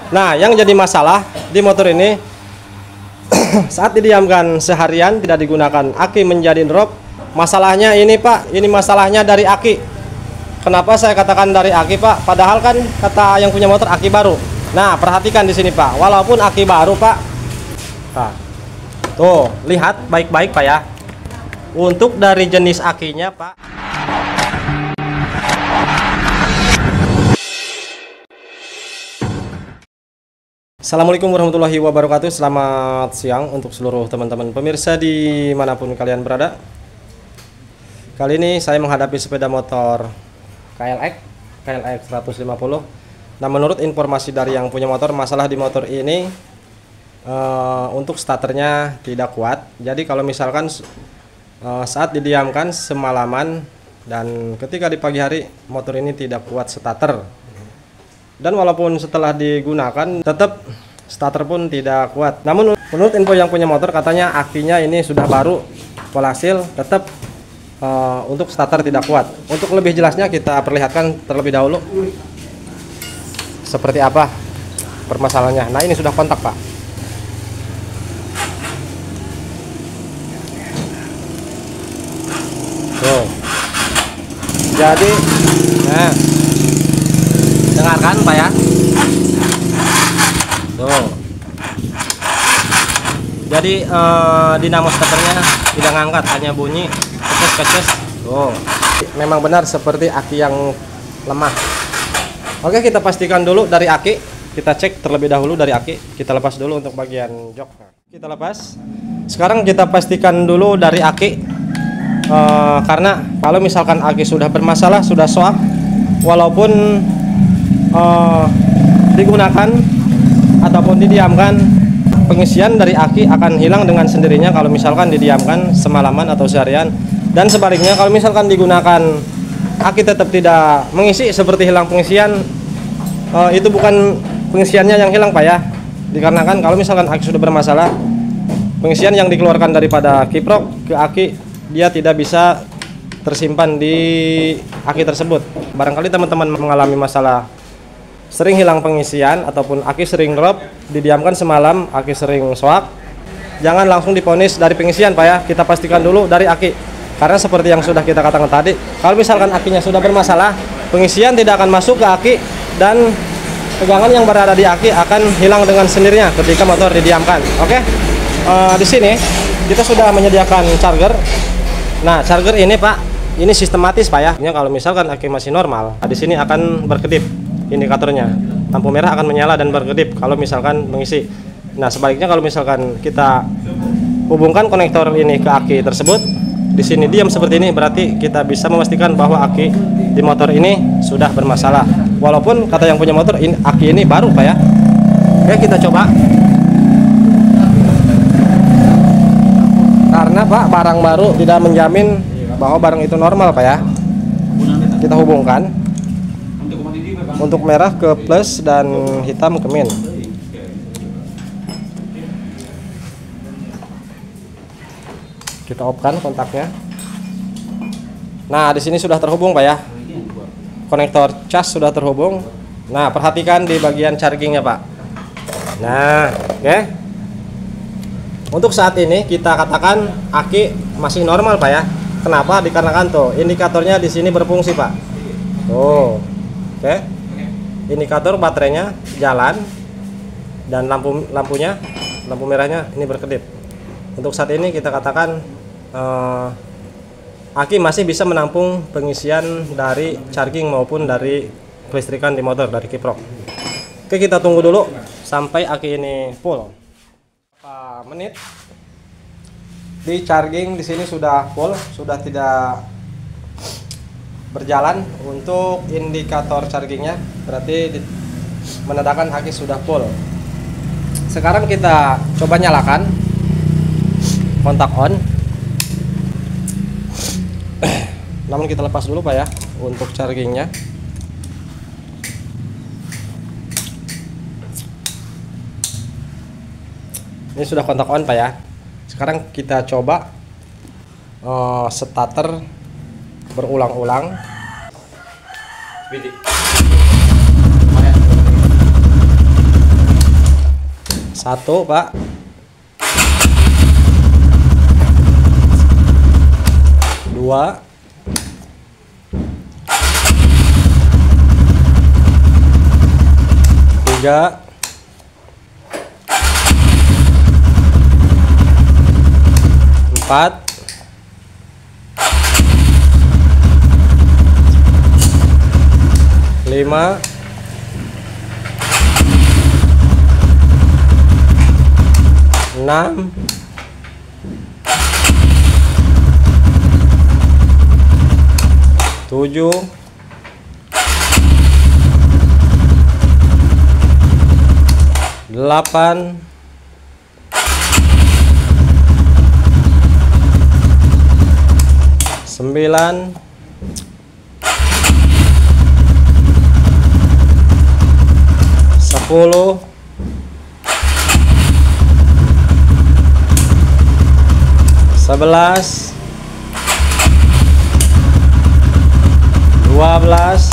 Nah, yang jadi masalah di motor ini saat didiamkan seharian tidak digunakan, aki menjadi drop. Masalahnya ini Pak, ini masalahnya dari aki. Kenapa saya katakan dari aki Pak? Padahal kan kata yang punya motor aki baru. Nah, perhatikan di sini Pak, walaupun aki baru Pak. Nah, tuh, lihat baik-baik Pak ya. Untuk dari jenis akinya Pak. Assalamualaikum warahmatullahi wabarakatuh. Selamat siang untuk seluruh teman-teman pemirsa dimanapun kalian berada. Kali ini saya menghadapi sepeda motor KLX 150. Nah, menurut informasi dari yang punya motor, masalah di motor ini untuk starternya tidak kuat. Jadi kalau misalkan saat didiamkan semalaman dan ketika di pagi hari motor ini tidak kuat starter. Dan walaupun setelah digunakan tetap starter pun tidak kuat. Namun menurut info yang punya motor katanya akinya ini sudah baru, walhasil tetap untuk starter tidak kuat. Untuk lebih jelasnya kita perlihatkan terlebih dahulu seperti apa permasalahannya. Nah, ini sudah kontak Pak. Tuh. Jadi nah, dengarkan Pak ya. Tuh. Jadi dinamo starternya tidak ngangkat, hanya bunyi keces. Tuh. Memang benar seperti aki yang lemah. Oke, kita pastikan dulu dari aki. Kita cek terlebih dahulu dari aki. Kita lepas dulu untuk bagian jok. Kita lepas. Sekarang kita pastikan dulu dari aki. Karena kalau misalkan aki sudah bermasalah, sudah soak, walaupun digunakan ataupun didiamkan, pengisian dari aki akan hilang dengan sendirinya kalau misalkan didiamkan semalaman atau seharian. Dan sebaliknya kalau misalkan digunakan aki tetap tidak mengisi, seperti hilang pengisian, itu bukan pengisiannya yang hilang Pak ya, dikarenakan kalau misalkan aki sudah bermasalah, pengisian yang dikeluarkan daripada kiprok ke aki dia tidak bisa tersimpan di aki tersebut. Barangkali teman-teman mengalami masalah sering hilang pengisian ataupun aki sering drop, didiamkan semalam aki sering soak, jangan langsung diponis dari pengisian Pak ya. Kita pastikan dulu dari aki. Karena seperti yang sudah kita katakan tadi, kalau misalkan akinya sudah bermasalah, pengisian tidak akan masuk ke aki dan tegangan yang berada di aki akan hilang dengan sendirinya ketika motor didiamkan. Oke, di sini kita sudah menyediakan charger. Nah, charger ini Pak, ini sistematis Pak ya. Kalau misalkan aki masih normal, di sini akan berkedip indikatornya, lampu merah akan menyala dan berkedip kalau misalkan mengisi. Nah, sebaliknya kalau misalkan kita hubungkan konektor ini ke aki tersebut, di sini diam seperti ini, berarti kita bisa memastikan bahwa aki di motor ini sudah bermasalah. Walaupun kata yang punya motor ini aki ini baru Pak ya. Oke, kita coba. Karena Pak, barang baru tidak menjamin bahwa barang itu normal Pak ya. Kita hubungkan. Untuk merah ke plus dan hitam ke min. Kita off-kan kontaknya. Nah, di sini sudah terhubung Pak ya. Konektor cas sudah terhubung. Nah, perhatikan di bagian chargingnya Pak. Nah, oke. Untuk saat ini kita katakan aki masih normal Pak ya. Kenapa? Dikarenakan tuh indikatornya di sini berfungsi Pak. Tuh. Oke. Indikator baterainya jalan dan lampu merahnya ini berkedip. Untuk saat ini kita katakan aki masih bisa menampung pengisian dari charging maupun dari kelistrikan di motor dari kiprok. Oke, kita tunggu dulu sampai aki ini full. Beberapa menit di charging di sini sudah full, sudah tidak berjalan untuk indikator chargingnya, berarti menandakan aki sudah full. Sekarang kita coba nyalakan kontak on. Namun kita lepas dulu Pak ya untuk chargingnya. Ini sudah kontak on Pak ya. Sekarang kita coba starter berulang-ulang. 1 Pak. 2. 3. 4. 5. 6. 7. 8. 9. 10. 11. 12.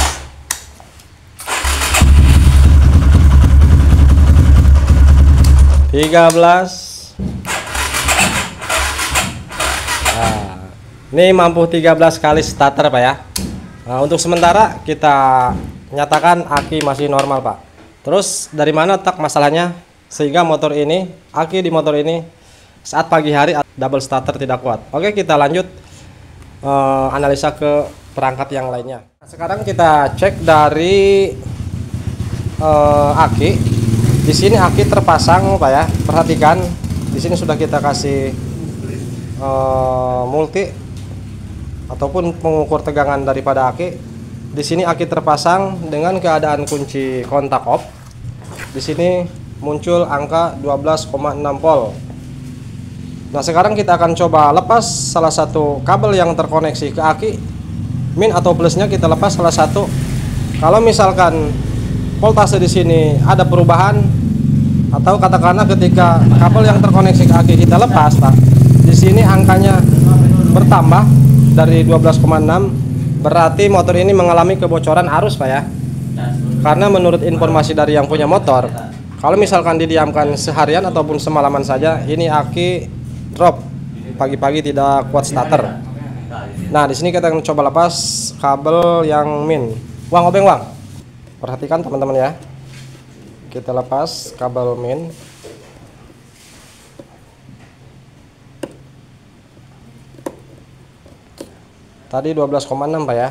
13. Nah, ini mampu 13 kali starter Pak ya. Nah, untuk sementara kita nyatakan aki masih normal Pak. Terus dari mana letak masalahnya sehingga motor ini, aki di motor ini saat pagi hari double starter tidak kuat? Oke, kita lanjut analisa ke perangkat yang lainnya. Sekarang kita cek dari aki. Di sini aki terpasang Pak ya. Perhatikan, di sini sudah kita kasih multi ataupun pengukur tegangan daripada aki. Di sini aki terpasang dengan keadaan kunci kontak off. Di sini muncul angka 12,6 volt. Nah, sekarang kita akan coba lepas salah satu kabel yang terkoneksi ke aki. Min atau plusnya kita lepas salah satu. Kalau misalkan voltase di sini ada perubahan atau katakanlah ketika kabel yang terkoneksi ke aki kita lepas Pak, di sini angkanya bertambah dari 12,6, berarti motor ini mengalami kebocoran arus Pak ya. Karena menurut informasi dari yang punya motor, kalau misalkan didiamkan seharian ataupun semalaman saja, ini aki drop, pagi-pagi tidak kuat starter. Nah, di sini kita akan coba lepas kabel yang min. Wang, obeng Wang. Perhatikan teman-teman ya. Kita lepas kabel min. Tadi 12,6 Pak ya.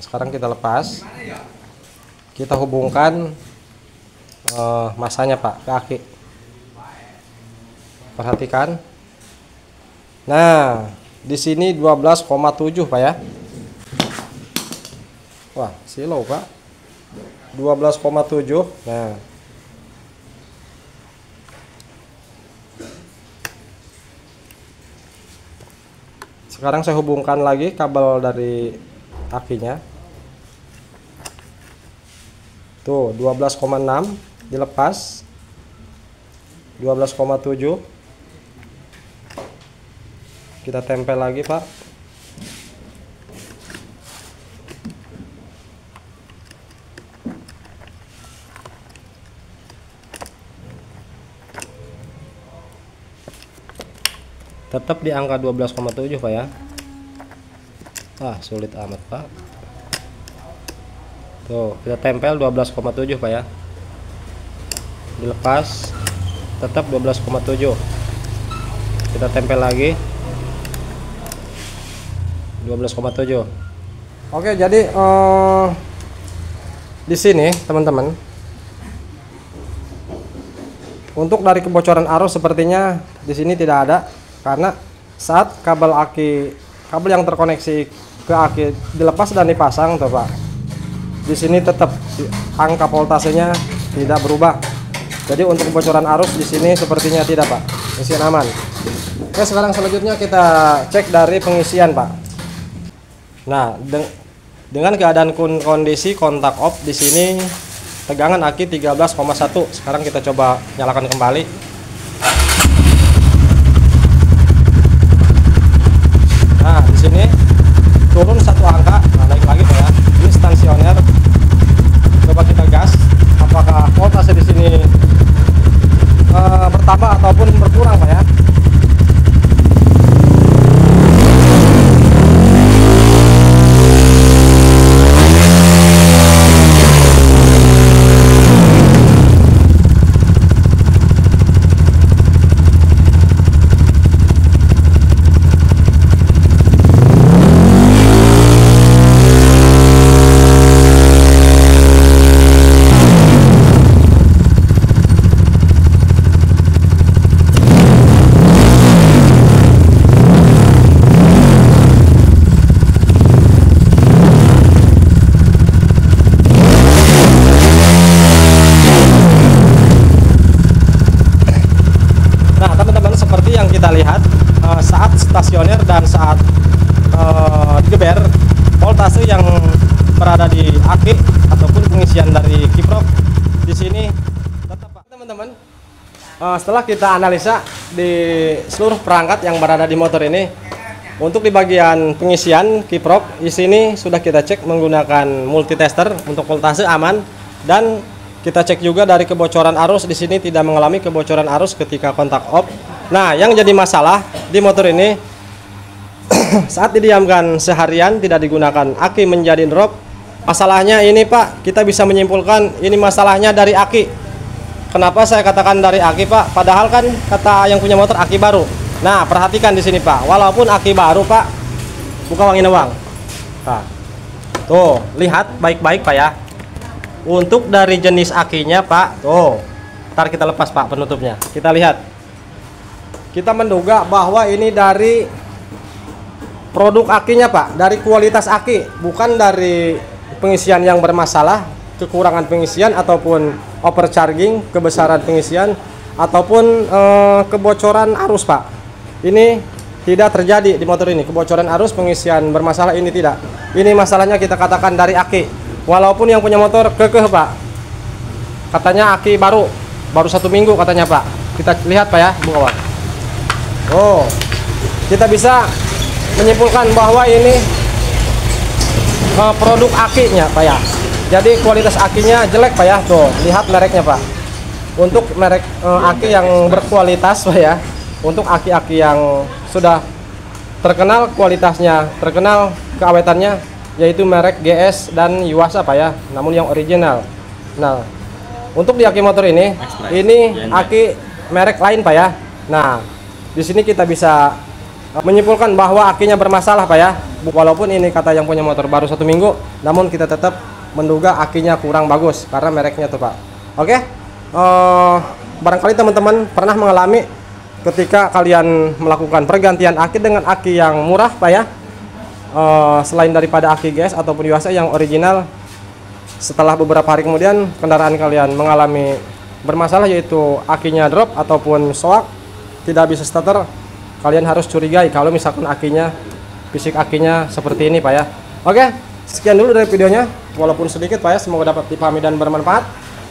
Sekarang kita lepas. Kita hubungkan masanya Pak ke aki. Perhatikan. Nah, di sini 12,7 Pak ya. Wah, silau Pak. 12,7. Nah. Sekarang saya hubungkan lagi kabel dari akinya. Tuh, 12,6 dilepas. 12,7. Kita tempel lagi, Pak. Tetap di angka 12,7 Pak ya. Sulit amat Pak. Tuh, kita tempel 12,7 Pak ya. Dilepas, tetap 12,7. Kita tempel lagi 12,7. Oke, jadi di sini teman-teman, untuk dari kebocoran arus sepertinya di sini tidak ada. Karena saat kabel yang terkoneksi ke aki dilepas dan dipasang tuh Pak, di sini tetap angka voltasenya tidak berubah. Jadi untuk kebocoran arus di sini sepertinya tidak Pak, mesin aman. Oke, sekarang selanjutnya kita cek dari pengisian Pak. Nah, dengan keadaan kondisi kontak off di sini tegangan aki 13,1. Sekarang kita coba nyalakan kembali. Nah, di sini turun satu angka, naik lagi Pak ya. Ini stasioner berada di aki ataupun pengisian dari kiprok di sini tetap Pak. Teman-teman, setelah kita analisa di seluruh perangkat yang berada di motor ini, untuk di bagian pengisian kiprok di sini sudah kita cek menggunakan multitester untuk voltase aman, dan kita cek juga dari kebocoran arus di sini tidak mengalami kebocoran arus ketika kontak off. Nah, yang jadi masalah di motor ini saat didiamkan seharian tidak digunakan, aki menjadi drop. Masalahnya ini Pak, kita bisa menyimpulkan ini masalahnya dari aki. Kenapa saya katakan dari aki Pak? Padahal kan kata yang punya motor aki baru. Nah, perhatikan di sini Pak, walaupun aki baru Pak, buka wangin uang. Nah, tuh lihat baik-baik Pak ya. Untuk dari jenis akinya Pak, tuh, ntar kita lepas Pak penutupnya. Kita lihat, kita menduga bahwa ini dari produk akinya Pak, dari kualitas aki, bukan dari pengisian yang bermasalah, kekurangan pengisian ataupun overcharging, kebesaran pengisian ataupun kebocoran arus Pak. Ini tidak terjadi di motor ini, kebocoran arus pengisian bermasalah ini tidak. Ini masalahnya kita katakan dari aki. Walaupun yang punya motor kekeh Pak, katanya aki baru 1 minggu katanya Pak. Kita lihat Pak ya, buka Pak. Oh, kita bisa menyimpulkan bahwa ini produk akinya Pak ya. Jadi kualitas akinya jelek Pak ya. Tuh, lihat mereknya Pak. Untuk merek aki yang berkualitas Pak ya, untuk aki-aki yang sudah terkenal kualitasnya, terkenal keawetannya, yaitu merek GS dan Yuasa Pak ya, namun yang original. Nah, untuk di aki motor ini aki merek lain Pak ya. Nah, di sini kita bisa menyimpulkan bahwa akinya bermasalah Pak ya. Walaupun ini kata yang punya motor baru 1 minggu, namun kita tetap menduga akinya kurang bagus karena mereknya tuh Pak. Oke, barangkali teman-teman pernah mengalami ketika kalian melakukan pergantian aki dengan aki yang murah Pak ya, selain daripada aki GS ataupun Yuasa yang original, setelah beberapa hari kemudian kendaraan kalian mengalami bermasalah, yaitu akinya drop ataupun soak, tidak bisa starter. Kalian harus curigai kalau misalkan akinya, fisik akinya seperti ini Pak ya. Oke, sekian dulu dari videonya, walaupun sedikit Pak ya, semoga dapat dipahami dan bermanfaat.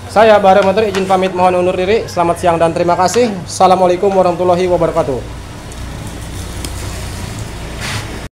Saya Bahar Motor izin pamit, mohon undur diri. Selamat siang dan terima kasih. Assalamualaikum warahmatullahi wabarakatuh.